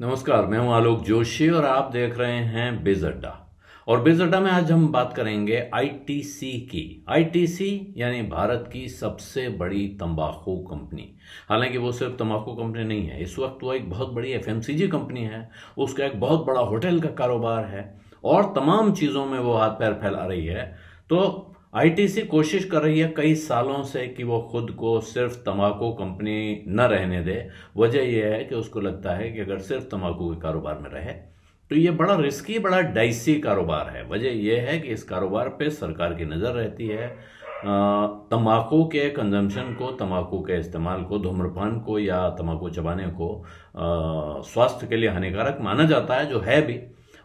नमस्कार, मैं हूं आलोक जोशी और आप देख रहे हैं बिज अड्डा। और बिज अड्डा में आज हम बात करेंगे आईटीसी की। आईटीसी यानी भारत की सबसे बड़ी तंबाकू कंपनी। हालांकि वो सिर्फ तंबाकू कंपनी नहीं है, इस वक्त वो एक बहुत बड़ी एफएमसीजी कंपनी है, उसका एक बहुत बड़ा होटल का कारोबार है और तमाम चीज़ों में वो हाथ पैर फैला रही है। तो आईटीसी कोशिश कर रही है कई सालों से कि वो खुद को सिर्फ तंबाकू कंपनी न रहने दे। वजह यह है कि उसको लगता है कि अगर सिर्फ तंबाकू के कारोबार में रहे तो ये बड़ा रिस्की, बड़ा डाइसी कारोबार है। वजह यह है कि इस कारोबार पे सरकार की नज़र रहती है। तंबाकू के कंजम्पशन को, तंबाकू के इस्तेमाल को, धूम्रपान को या तंबाकू चबाने को स्वास्थ्य के लिए हानिकारक माना जाता है, जो है भी।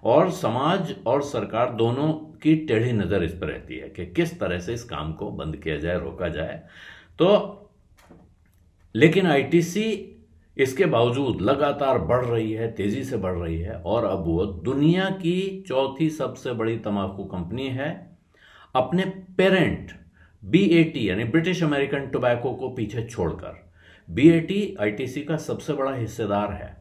और समाज और सरकार दोनों की टेढ़ी नज़र इस पर रहती है कि किस तरह से इस काम को बंद किया जाए, रोका जाए। तो लेकिन आईटीसी इसके बावजूद लगातार बढ़ रही है, तेजी से बढ़ रही है और अब वो दुनिया की चौथी सबसे बड़ी तंबाकू कंपनी है। अपने पेरेंट बीएटी यानी ब्रिटिश अमेरिकन टोबैको को पीछे छोड़कर बीएटी आईटीसी का सबसे बड़ा हिस्सेदार है।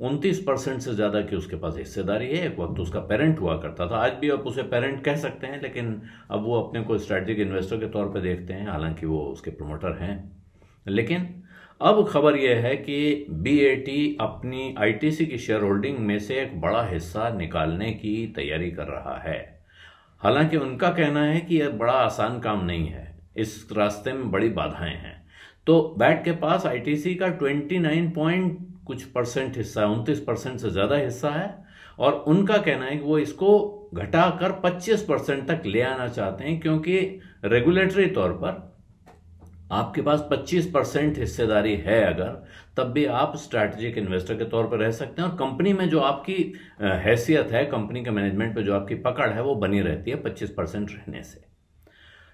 29% से ज्यादा की उसके पास हिस्सेदारी है। एक वक्त उसका पेरेंट हुआ करता था, आज भी आप उसे पेरेंट कह सकते हैं, लेकिन अब वो अपने को स्ट्रेटेजिक इन्वेस्टर के तौर पे देखते हैं, हालांकि वो उसके प्रमोटर हैं। लेकिन अब खबर यह है कि बीएटी अपनी आईटीसी की शेयर होल्डिंग में से एक बड़ा हिस्सा निकालने की तैयारी कर रहा है। हालांकि उनका कहना है कि यह बड़ा आसान काम नहीं है, इस रास्ते में बड़ी बाधाएं हैं। तो बैट के पास आईटीसी का 29 पॉइंट कुछ परसेंट हिस्सा है, 29% से ज्यादा हिस्सा है। और उनका कहना है कि वो इसको घटाकर 25% तक ले आना चाहते हैं, क्योंकि रेगुलेटरी तौर पर आपके पास 25% हिस्सेदारी है अगर, तब भी आप स्ट्रैटेजिक इन्वेस्टर के तौर पर रह सकते हैं और कंपनी में जो आपकी हैसियत है, कंपनी के मैनेजमेंट पे जो आपकी पकड़ है, वो बनी रहती है 25% रहने से।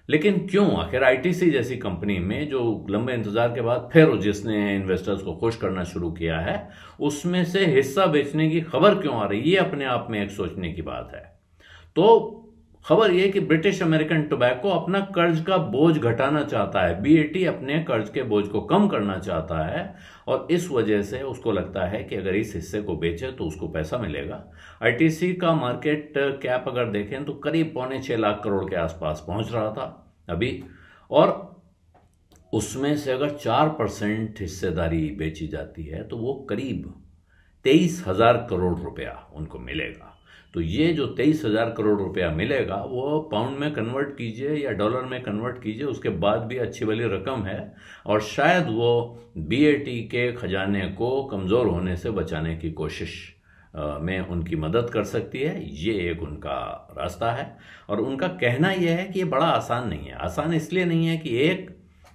लेकिन क्यों आखिर आईटीसी जैसी कंपनी में, जो लंबे इंतजार के बाद फिर जिसने इन्वेस्टर्स को खुश करना शुरू किया है, उसमें से हिस्सा बेचने की खबर क्यों आ रही है, ये अपने आप में एक सोचने की बात है। तो खबर यह कि ब्रिटिश अमेरिकन टोबैको अपना कर्ज का बोझ घटाना चाहता है, बीएटी अपने कर्ज के बोझ को कम करना चाहता है और इस वजह से उसको लगता है कि अगर इस हिस्से को बेचे तो उसको पैसा मिलेगा। आईटीसी का मार्केट कैप अगर देखें तो करीब 6.25 लाख करोड़ के आसपास पहुंच रहा था अभी, और उसमें से अगर 4% हिस्सेदारी बेची जाती है तो वो करीब 23,000 करोड़ रुपया उनको मिलेगा। तो ये जो 23,000 करोड़ रुपया मिलेगा, वो पाउंड में कन्वर्ट कीजिए या डॉलर में कन्वर्ट कीजिए, उसके बाद भी अच्छी वाली रकम है और शायद वो बीएटी के खजाने को कमज़ोर होने से बचाने की कोशिश में उनकी मदद कर सकती है। ये एक उनका रास्ता है और उनका कहना यह है कि ये बड़ा आसान नहीं है। आसान इसलिए नहीं है कि एक,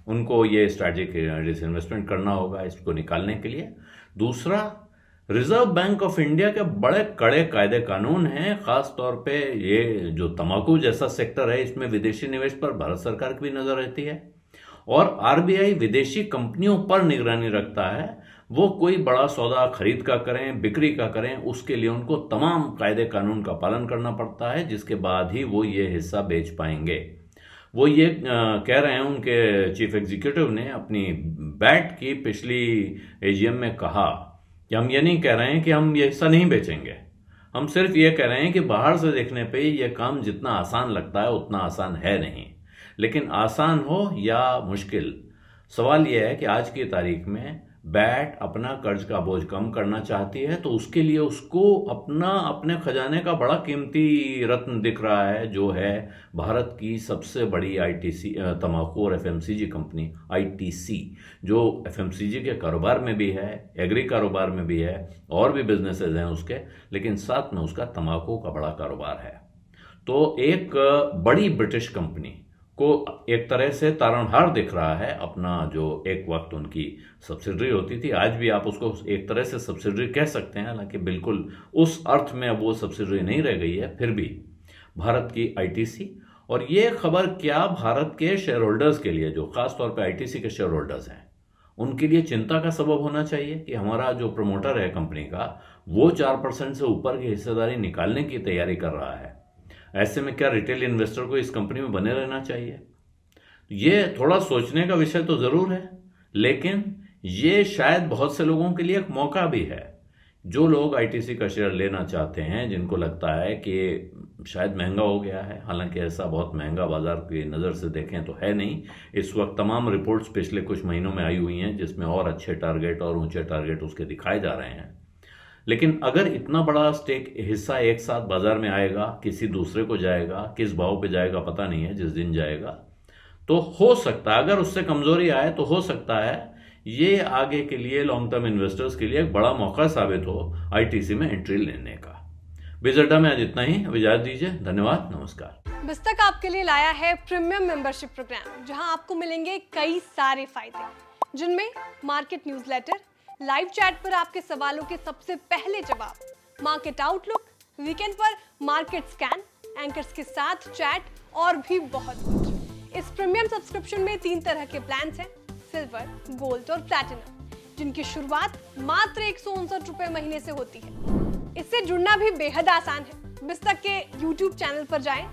उनको ये स्ट्रैटेजिक इन्वेस्टमेंट करना होगा इसको निकालने के लिए। दूसरा, रिजर्व बैंक ऑफ इंडिया के बड़े कड़े कायदे कानून हैं, खास तौर पे ये जो तंबाकू जैसा सेक्टर है, इसमें विदेशी निवेश पर भारत सरकार की भी नजर रहती है और आरबीआई विदेशी कंपनियों पर निगरानी रखता है। वो कोई बड़ा सौदा खरीद का करें, बिक्री का करें, उसके लिए उनको तमाम कायदे कानून का पालन करना पड़ता है, जिसके बाद ही वो ये हिस्सा बेच पाएंगे। वो ये कह रहे हैं, उनके चीफ एग्जीक्यूटिव ने अपनी बैट की पिछली एजीएम में कहा कि हम ये नहीं कह रहे हैं कि हम ये हिस्सा नहीं बेचेंगे, हम सिर्फ ये कह रहे हैं कि बाहर से देखने पे ये काम जितना आसान लगता है उतना आसान है नहीं। लेकिन आसान हो या मुश्किल, सवाल यह है कि आज की तारीख में बैट अपना कर्ज का बोझ कम करना चाहती है, तो उसके लिए उसको अपने खजाने का बड़ा कीमती रत्न दिख रहा है, जो है भारत की सबसे बड़ी आईटीसी तंबाकू और एफएमसीजी कंपनी आईटीसी, जो एफएमसीजी के कारोबार में भी है, एग्री कारोबार में भी है और भी बिजनेसेस हैं उसके, लेकिन साथ में उसका तंबाकू का बड़ा कारोबार है। तो एक बड़ी ब्रिटिश कंपनी को एक तरह से तारणहार दिख रहा है अपना, जो एक वक्त उनकी सब्सिडरी होती थी। आज भी आप उसको एक तरह से सब्सिडरी कह सकते हैं, हालांकि बिल्कुल उस अर्थ में अब वो सब्सिडरी नहीं रह गई है, फिर भी भारत की आईटीसी। और ये खबर क्या भारत के शेयर होल्डर्स के लिए, जो खासतौर पर आईटीसी के शेयर होल्डर्स हैं, उनके लिए चिंता का सबब होना चाहिए कि हमारा जो प्रमोटर है कंपनी का, वो 4% से ऊपर की हिस्सेदारी निकालने की तैयारी कर रहा है। ऐसे में क्या रिटेल इन्वेस्टर को इस कंपनी में बने रहना चाहिए? ये थोड़ा सोचने का विषय तो जरूर है, लेकिन ये शायद बहुत से लोगों के लिए एक मौका भी है जो लोग आईटीसी का शेयर लेना चाहते हैं, जिनको लगता है कि शायद महंगा हो गया है, हालांकि ऐसा बहुत महंगा बाजार की नज़र से देखें तो है नहीं। इस वक्त तमाम रिपोर्ट्स पिछले कुछ महीनों में आई हुई हैं जिसमें और अच्छे टारगेट और ऊंचे टारगेट उसके दिखाए जा रहे हैं। लेकिन अगर इतना बड़ा स्टेक हिस्सा एक साथ बाजार में आएगा, किसी दूसरे को जाएगा, किस भाव पे जाएगा पता नहीं है, जिस दिन जाएगा, तो हो सकता है अगर उससे कमजोरी आए तो हो सकता है ये आगे के लिए लॉन्ग टर्म इन्वेस्टर्स के लिए एक बड़ा मौका साबित हो आईटीसी में एंट्री लेने का। बिजडा में आज इतना ही, अब इजाजत दीजिए, धन्यवाद, नमस्कार। बिस्तक आपके लिए लाया है प्रीमियम मेंबरशिप प्रोग्राम, जहां आपको मिलेंगे कई सारे फायदे, जिनमें मार्केट न्यूज़लेटर, लाइव चैट पर आपके सवालों के सबसे पहले जवाब, मार्केट आउटलुक, वीकेंड पर मार्केट स्कैन, एंकर्स के साथ चैट और भी बहुत कुछ। इस प्रीमियम सब्सक्रिप्शन में 3 तरह के प्लान्स हैं, सिल्वर, गोल्ड और प्लैटिनम, जिनकी शुरुआत मात्र 159 रुपए महीने से होती है। इससे जुड़ना भी बेहद आसान है। बिस्तक के YouTube चैनल पर जाएं,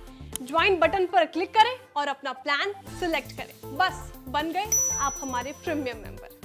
ज्वाइन बटन पर क्लिक करें और अपना प्लान सिलेक्ट करें। बस बन गए आप हमारे प्रीमियम मेंबर।